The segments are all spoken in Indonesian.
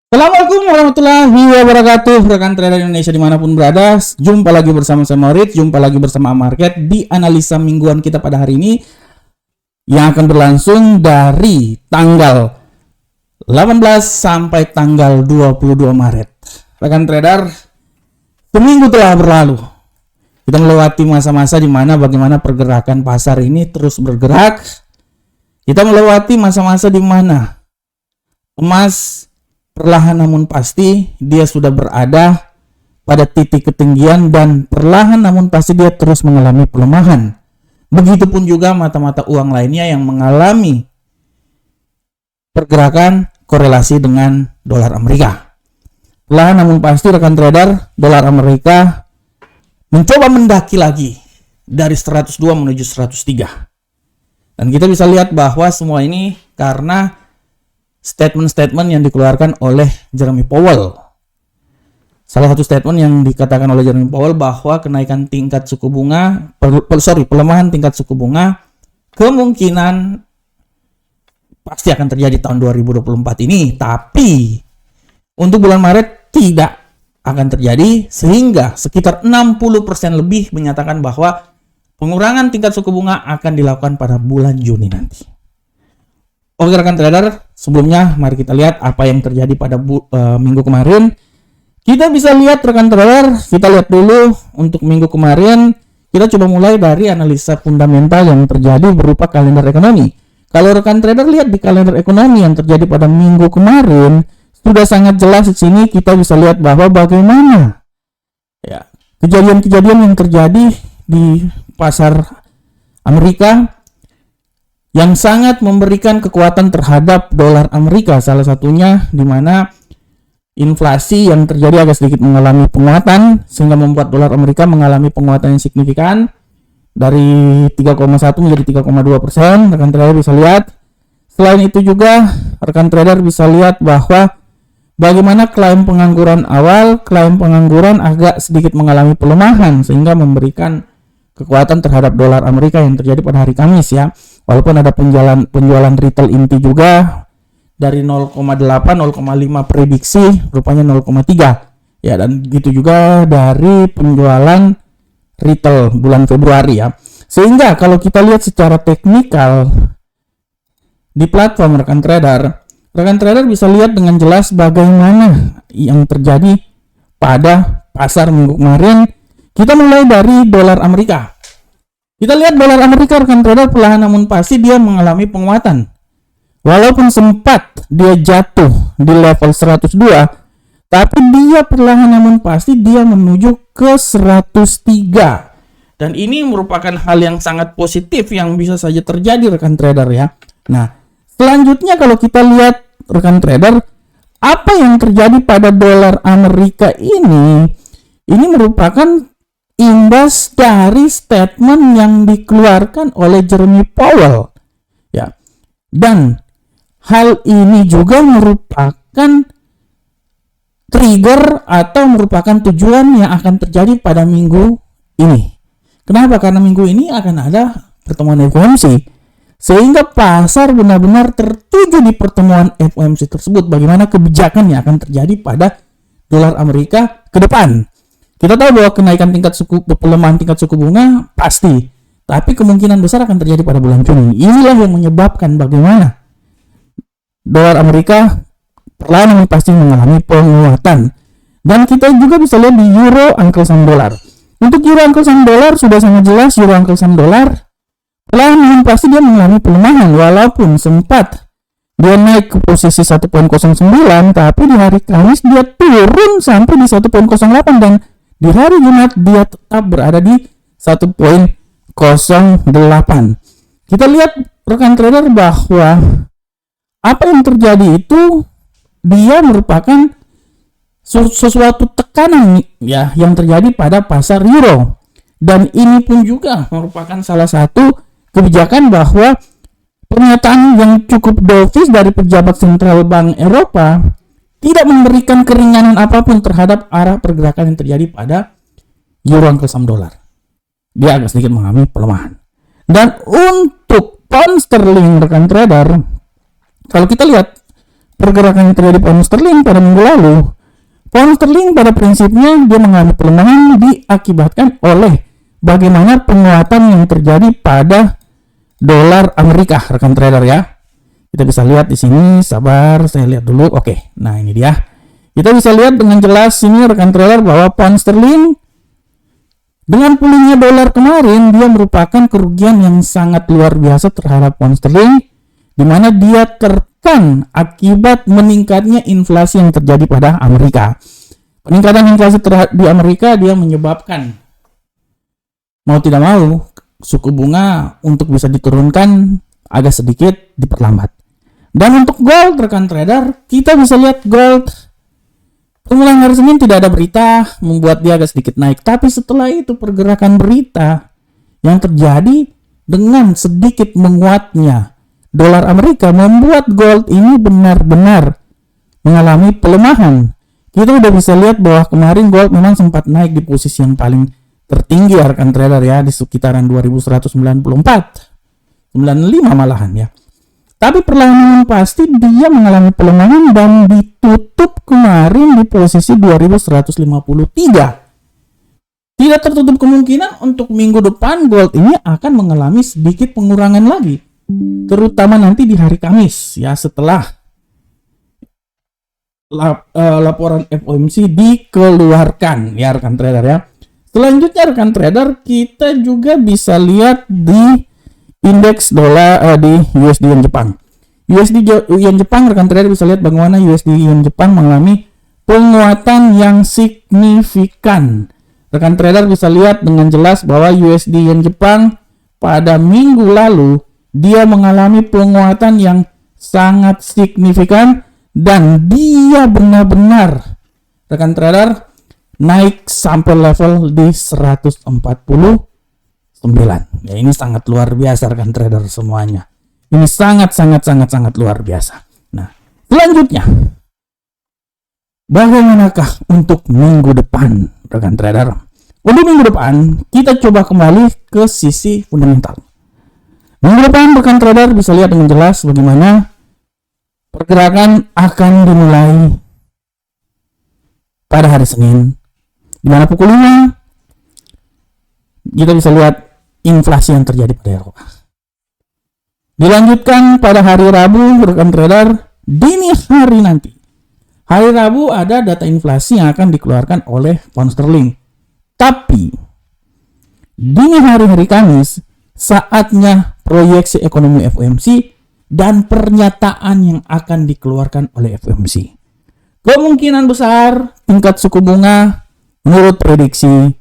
Assalamualaikum warahmatullahi wabarakatuh, rekan trader Indonesia dimanapun berada. Jumpa lagi bersama saya Maurits, jumpa lagi bersama Market di analisa mingguan kita pada hari ini yang akan berlangsung dari tanggal 18 sampai tanggal 22 Maret. Rekan trader, seminggu telah berlalu. Kita melewati masa-masa di mana bagaimana pergerakan pasar ini terus bergerak. Kita melewati masa-masa di mana emas perlahan namun pasti dia sudah berada pada titik ketinggian dan perlahan namun pasti dia terus mengalami pelemahan. Begitupun juga mata-mata uang lainnya yang mengalami pergerakan korelasi dengan dolar Amerika. Perlahan namun pasti rekan trader, dolar Amerika mencoba mendaki lagi dari 102 menuju 103. Dan kita bisa lihat bahwa semua ini karena statement-statement yang dikeluarkan oleh Jeremy Powell. Salah satu statement yang dikatakan oleh Jeremy Powell bahwa kenaikan tingkat suku bunga, pelemahan tingkat suku bunga kemungkinan pasti akan terjadi tahun 2024 ini, tapi untuk bulan Maret tidak akan terjadi, sehingga sekitar 60% lebih menyatakan bahwa pengurangan tingkat suku bunga akan dilakukan pada bulan Juni nanti. Oke rekan trader, sebelumnya mari kita lihat apa yang terjadi pada minggu kemarin. Kita bisa lihat rekan trader, kita lihat dulu untuk minggu kemarin. Kita coba mulai dari analisa fundamental yang terjadi berupa kalender ekonomi. Kalau rekan trader lihat di kalender ekonomi yang terjadi pada minggu kemarin, sudah sangat jelas di sini kita bisa lihat bahwa bagaimana ya kejadian-kejadian yang terjadi di pasar Amerika yang sangat memberikan kekuatan terhadap dolar Amerika. Salah satunya di mana inflasi yang terjadi agak sedikit mengalami penguatan sehingga membuat dolar Amerika mengalami penguatan yang signifikan dari 3,1 menjadi 3,2%. Rekan trader bisa lihat. Selain itu juga rekan trader bisa lihat bahwa bagaimana klaim pengangguran awal, klaim pengangguran agak sedikit mengalami pelemahan sehingga memberikan kekuatan terhadap dolar Amerika yang terjadi pada hari Kamis ya. Walaupun ada penjualan retail inti juga dari 0,8 0,5 prediksi rupanya 0,3 ya, dan gitu juga dari penjualan retail bulan Februari ya. Sehingga kalau kita lihat secara teknikal di platform rekan trader bisa lihat dengan jelas bagaimana yang terjadi pada pasar minggu kemarin. Kita mulai dari dolar Amerika. Kita lihat dolar Amerika rekan trader perlahan namun pasti dia mengalami penguatan. Walaupun sempat dia jatuh di level 102, tapi dia perlahan namun pasti dia menuju ke 103. Dan ini merupakan hal yang sangat positif yang bisa saja terjadi rekan trader ya. Nah, selanjutnya kalau kita lihat rekan trader, apa yang terjadi pada dolar Amerika ini merupakan imbas dari statement yang dikeluarkan oleh Jeremy Powell ya. Dan hal ini juga merupakan trigger atau merupakan tujuan yang akan terjadi pada minggu ini. Kenapa? Karena minggu ini akan ada pertemuan FOMC sehingga pasar benar-benar tertuju di pertemuan FOMC tersebut, bagaimana kebijakan yang akan terjadi pada dolar Amerika ke depan. Kita tahu bahwa kenaikan pelemahan tingkat suku bunga pasti, tapi kemungkinan besar akan terjadi pada bulan Juni. Inilah yang menyebabkan bagaimana dolar Amerika perlahan pasti mengalami penguatan. Dan kita juga bisa lihat di euro angkel saham dolar. Untuk euro angkel saham dolar sudah sangat jelas, euro angkel saham dolar perlahan pasti dia mengalami pelemahan, walaupun sempat dia naik ke posisi 1.09, tapi di hari Kamis dia turun sampai di 1.08 dan di hari Jumat dia tetap berada di 1.08. Kita lihat rekan trader bahwa apa yang terjadi itu dia merupakan sesuatu tekanan ya yang terjadi pada pasar euro. Dan ini pun juga merupakan salah satu kebijakan bahwa pernyataan yang cukup dovish dari pejabat sentral Bank Eropa tidak memberikan keringanan apapun terhadap arah pergerakan yang terjadi pada euro angkel saham dolar. Dia agak sedikit mengalami pelemahan. Dan untuk pound sterling rekan trader, kalau kita lihat pergerakan yang terjadi pound sterling pada minggu lalu, pound sterling pada prinsipnya dia mengalami pelemahan diakibatkan oleh bagaimana penguatan yang terjadi pada dolar Amerika, rekan trader ya. Kita bisa lihat di sini, sabar, saya lihat dulu. Oke, nah ini dia. Kita bisa lihat dengan jelas sini rekan trader bahwa pound sterling dengan pulihnya dolar kemarin dia merupakan kerugian yang sangat luar biasa terhadap pound sterling, di mana dia tertekan akibat meningkatnya inflasi yang terjadi pada Amerika. Peningkatan inflasi di Amerika dia menyebabkan mau tidak mau suku bunga untuk bisa diturunkan agak sedikit diperlambat. Dan untuk gold rekan trader, kita bisa lihat gold permulaan hari Senin tidak ada berita membuat dia agak sedikit naik, tapi setelah itu pergerakan berita yang terjadi dengan sedikit menguatnya dolar Amerika membuat gold ini benar-benar mengalami pelemahan. Kita udah bisa lihat bahwa kemarin gold memang sempat naik di posisi yang paling tertinggi ya rekan trader ya, di sekitaran 2194, 95 malahan ya. Tapi perlahan pasti dia mengalami pelemahan dan ditutup kemarin di posisi 2153. Tidak tertutup kemungkinan untuk minggu depan gold ini akan mengalami sedikit pengurangan lagi, terutama nanti di hari Kamis ya, setelah laporan FOMC dikeluarkan ya rekan trader ya. Selanjutnya rekan trader, kita juga bisa lihat di indeks dolar di USD yen Jepang. USD yen Jepang rekan trader bisa lihat bagaimana USD yen Jepang mengalami penguatan yang signifikan. Rekan trader bisa lihat dengan jelas bahwa USD yen Jepang pada minggu lalu dia mengalami penguatan yang sangat signifikan dan dia benar-benar rekan trader naik sampai level di 149. Ya, ini sangat luar biasa rekan trader semuanya. Ini sangat luar biasa. Nah, selanjutnya bagaimanakah untuk minggu depan rekan trader? Untuk minggu depan kita coba kembali ke sisi fundamental. Minggu depan rekan trader bisa lihat dengan jelas bagaimana pergerakan akan dimulai pada hari Senin, di mana pukul 5 kita bisa lihat inflasi yang terjadi pada Eropa. Dilanjutkan pada hari Rabu rekan trader, dini hari nanti. Hari Rabu ada data inflasi yang akan dikeluarkan oleh pound sterling. Tapi dini hari Kamis saatnya proyeksi ekonomi FOMC dan pernyataan yang akan dikeluarkan oleh FOMC. Kemungkinan besar tingkat suku bunga menurut prediksi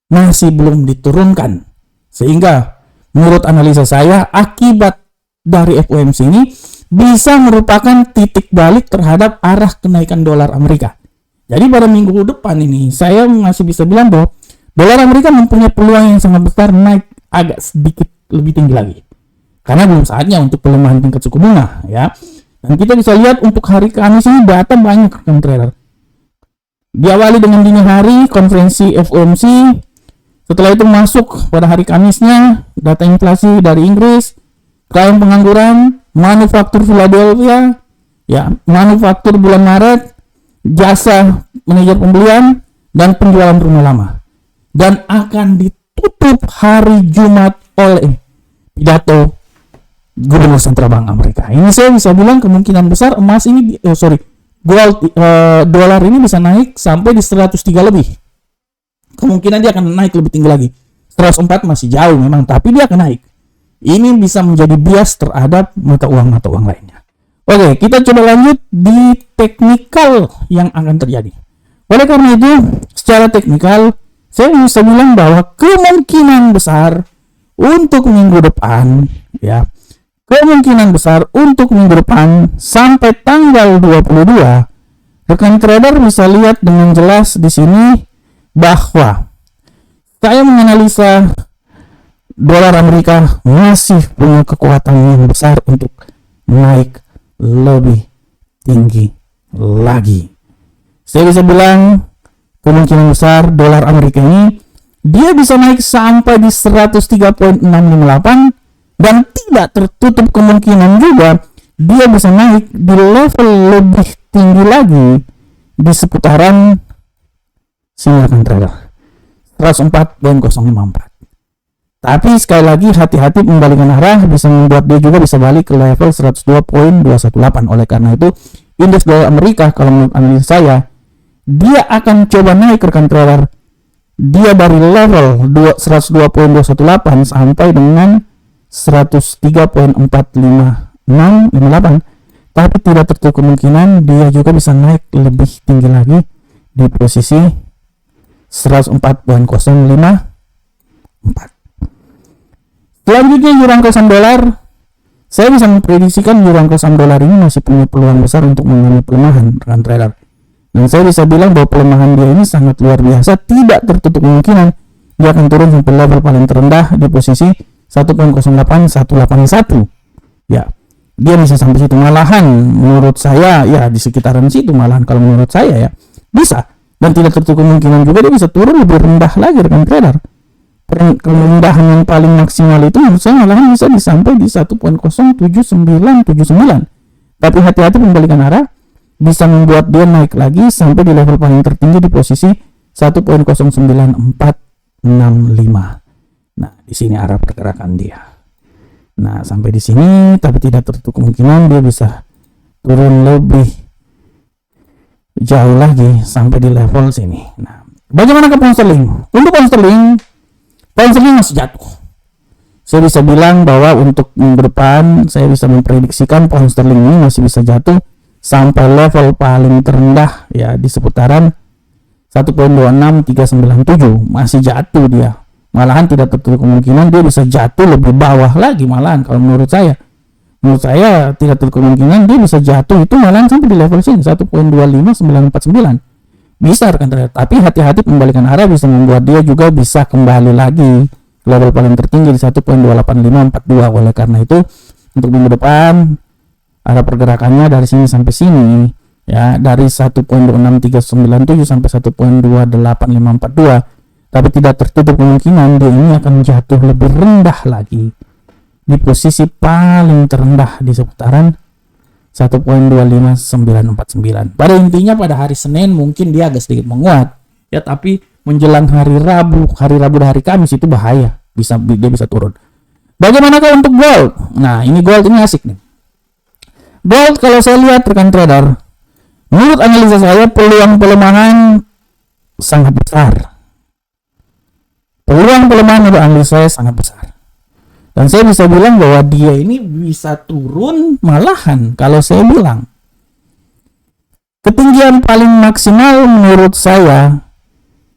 masih belum diturunkan. Sehingga menurut analisa saya akibat dari FOMC ini bisa merupakan titik balik terhadap arah kenaikan dolar Amerika. Jadi pada minggu depan ini saya masih bisa bilang bahwa dolar Amerika mempunyai peluang yang sangat besar naik agak sedikit lebih tinggi lagi. Karena belum saatnya untuk pelemahan tingkat suku bunga ya. Dan kita bisa lihat untuk hari Kamis ini data banyak rekan trader. Diawali dengan dini hari konferensi FOMC. Setelah itu masuk pada hari Kamisnya data inflasi dari Inggris, klien pengangguran, manufaktur Philadelphia, ya, manufaktur bulan Maret, jasa manajer pembelian dan penjualan rumah lama. Dan akan ditutup hari Jumat oleh pidato Gubernur Sentral Bank Amerika. Ini saya bisa bilang kemungkinan besar emas ini gold dolar ini bisa naik sampai di 103 lebih. Kemungkinan dia akan naik lebih tinggi lagi. 104 masih jauh memang, tapi dia akan naik. Ini bisa menjadi bias terhadap mata uang lainnya. Oke, kita coba lanjut di teknikal yang akan terjadi. Oleh karena itu, secara teknikal, saya bisa bilang bahwa kemungkinan besar untuk minggu depan, ya, kemungkinan besar untuk minggu depan sampai tanggal 22, rekan trader bisa lihat dengan jelas di sini bahwa saya menganalisa dolar Amerika masih punya kekuatan yang besar untuk naik lebih tinggi lagi. Saya bisa bilang kemungkinan besar dolar Amerika ini dia bisa naik sampai di 103.658 dan tidak tertutup kemungkinan juga dia bisa naik di level lebih tinggi lagi di seputaran sini rekan trader 104.054. Tapi sekali lagi hati-hati pembalikan arah bisa membuat dia juga bisa balik ke level 102.218. Oleh karena itu indeks dolar Amerika kalau menurut analisa saya dia akan coba naik rekan trader. Dia dari level 102.218 sampai dengan 103.45658. Tapi tidak tertutup kemungkinan dia juga bisa naik lebih tinggi lagi di posisi 104.054. Selanjutnya euro angka saham dolar, saya bisa memprediksikan euro angka saham dolar ini masih punya peluang besar untuk mengalami pelemahan rekan trader. Dan saya bisa bilang bahwa pelemahan dia ini sangat luar biasa, tidak tertutup kemungkinan dia akan turun sampai level paling terendah di posisi 1.08181. Ya, dia bisa sampai situ, malahan menurut saya ya di sekitaran situ, malahan kalau menurut saya ya bisa. Dan tidak tertutup kemungkinan juga dia bisa turun lebih rendah lagi rekan trader. Kerendahan yang paling maksimal itu menurut saya malahan bisa sampai di 1.07979. Tapi hati-hati pembalikan arah bisa membuat dia naik lagi sampai di level paling tertinggi di posisi 1.09465. Nah, di sini arah pergerakan dia. Nah, sampai di sini tapi tidak tertutup kemungkinan dia bisa turun lebih jauh lagi sampai di level sini. Nah, bagaimana ke pound sterling? Untuk pound sterling masih jatuh. Saya bisa bilang bahwa untuk minggu depan saya bisa memprediksikan pound sterling ini masih bisa jatuh sampai level paling terendah ya di seputaran 1.26397. Masih jatuh dia. Malahan tidak tertutup kemungkinan dia bisa jatuh lebih bawah lagi malahan kalau menurut saya. Menurut saya tidak tertutup kemungkinan dia bisa jatuh itu malahan sampai di level sini 1.25949. Bisa rekan trader, tapi hati-hati pembalikan arah bisa membuat dia juga bisa kembali lagi level paling tertinggi di 1.28542. Oleh karena itu untuk minggu depan arah pergerakannya dari sini sampai sini ya, dari 1.26397 sampai 1.28542. Tapi tidak tertutup kemungkinan dia ini akan jatuh lebih rendah lagi di posisi paling terendah di seputaran 1.25949. Pada intinya pada hari Senin mungkin dia agak sedikit menguat ya, tapi menjelang hari Rabu dan hari Kamis itu bahaya, dia bisa turun. Bagaimanakah untuk gold? Nah, ini gold ini asik nih. Gold kalau saya lihat rekan trader, menurut analisa saya peluang pelemahan sangat besar. Peluang pelemahan menurut analisa saya sangat besar. Dan saya bisa bilang bahwa dia ini bisa turun malahan kalau saya bilang. Ketinggian paling maksimal menurut saya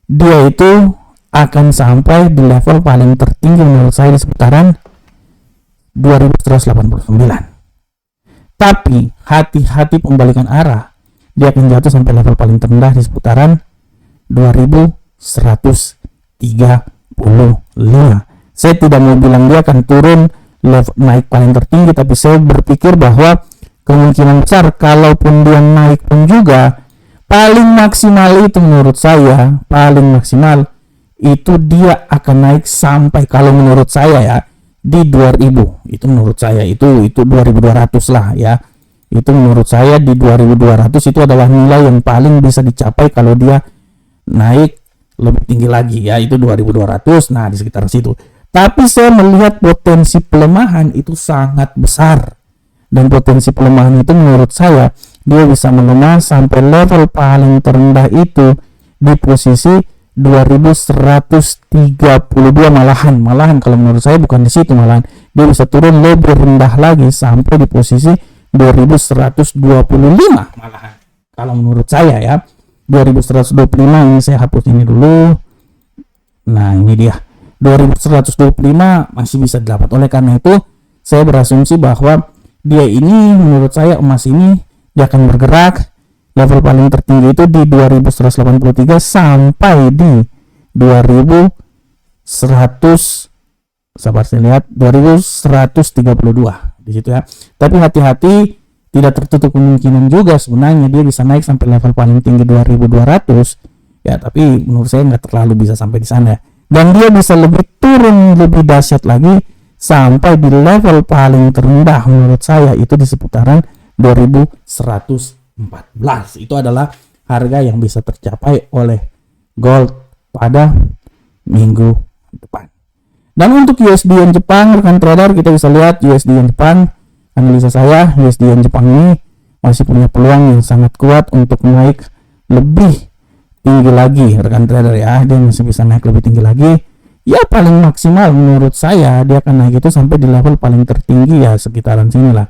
dia itu akan sampai di level paling tertinggi menurut saya di seputaran 2189. Tapi hati-hati pembalikan arah, dia akan jatuh sampai level paling terendah di seputaran 2135. Saya tidak mau bilang dia akan turun level naik paling tertinggi, tapi saya berpikir bahwa kemungkinan besar kalaupun dia naik pun juga paling maksimal itu menurut saya paling maksimal itu dia akan naik sampai kalau menurut saya ya di 2000. Itu menurut saya itu 2200 lah ya. Itu menurut saya di 2200 itu adalah nilai yang paling bisa dicapai kalau dia naik lebih tinggi lagi ya, itu 2200. Nah, di sekitar situ. Tapi saya melihat potensi pelemahan itu sangat besar. Dan potensi pelemahan itu menurut saya dia bisa melemah sampai level paling terendah itu di posisi 2132 malahan kalau menurut saya bukan di situ, malahan dia bisa turun lebih rendah lagi sampai di posisi 2125 malahan kalau menurut saya ya. 2125 ini saya hapus ini dulu. Nah, ini dia 2125 masih bisa didapat. Oleh karena itu saya berasumsi bahwa dia ini menurut saya emas ini dia akan bergerak level paling tertinggi itu di 2183 sampai di 2100, sabar saya lihat 2132 di situ ya. Tapi hati-hati, tidak tertutup kemungkinan juga sebenarnya dia bisa naik sampai level paling tinggi 2200 ya, tapi menurut saya nggak terlalu bisa sampai di sana. Dan dia bisa lebih turun lebih dahsyat lagi sampai di level paling terendah menurut saya itu di seputaran 2114. Itu adalah harga yang bisa tercapai oleh gold pada minggu depan. Dan untuk USD Yen Jepang, rekan trader, kita bisa lihat USD Yen Jepang, analisa saya USD Yen Jepang ini masih punya peluang yang sangat kuat untuk naik lebih tinggi lagi, rekan trader ya. Dia masih bisa naik lebih tinggi lagi. Ya paling maksimal menurut saya dia akan naik itu sampai di level paling tertinggi ya sekitaran sini lah,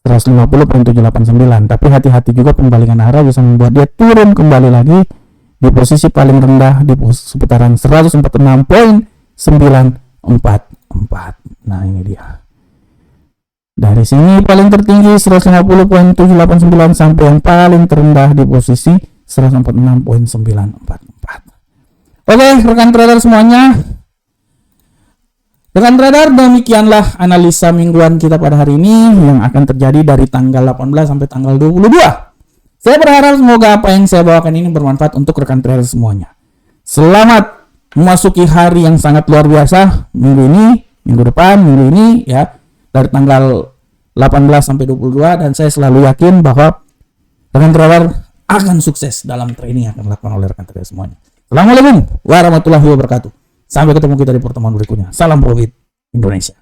150.789. Tapi hati-hati juga, pembalikan arah bisa membuat dia turun kembali lagi di posisi paling rendah di seputaran 146.944. Nah ini dia. Dari sini paling tertinggi 150.789 sampai yang paling terendah di posisi 146.944. Oke, rekan trader semuanya. Rekan trader, demikianlah analisa mingguan kita pada hari ini yang akan terjadi dari tanggal 18 sampai tanggal 22. Saya berharap semoga apa yang saya bawakan ini bermanfaat untuk rekan trader semuanya. Selamat memasuki hari yang sangat luar biasa minggu ini, minggu depan, minggu ini ya, dari tanggal 18 sampai 22, dan saya selalu yakin bahwa rekan trader akan sukses dalam trading yang akan dilakukan oleh rekan trader semuanya. Assalamualaikum warahmatullahi wabarakatuh. Sampai ketemu kita di pertemuan berikutnya. Salam profit Indonesia.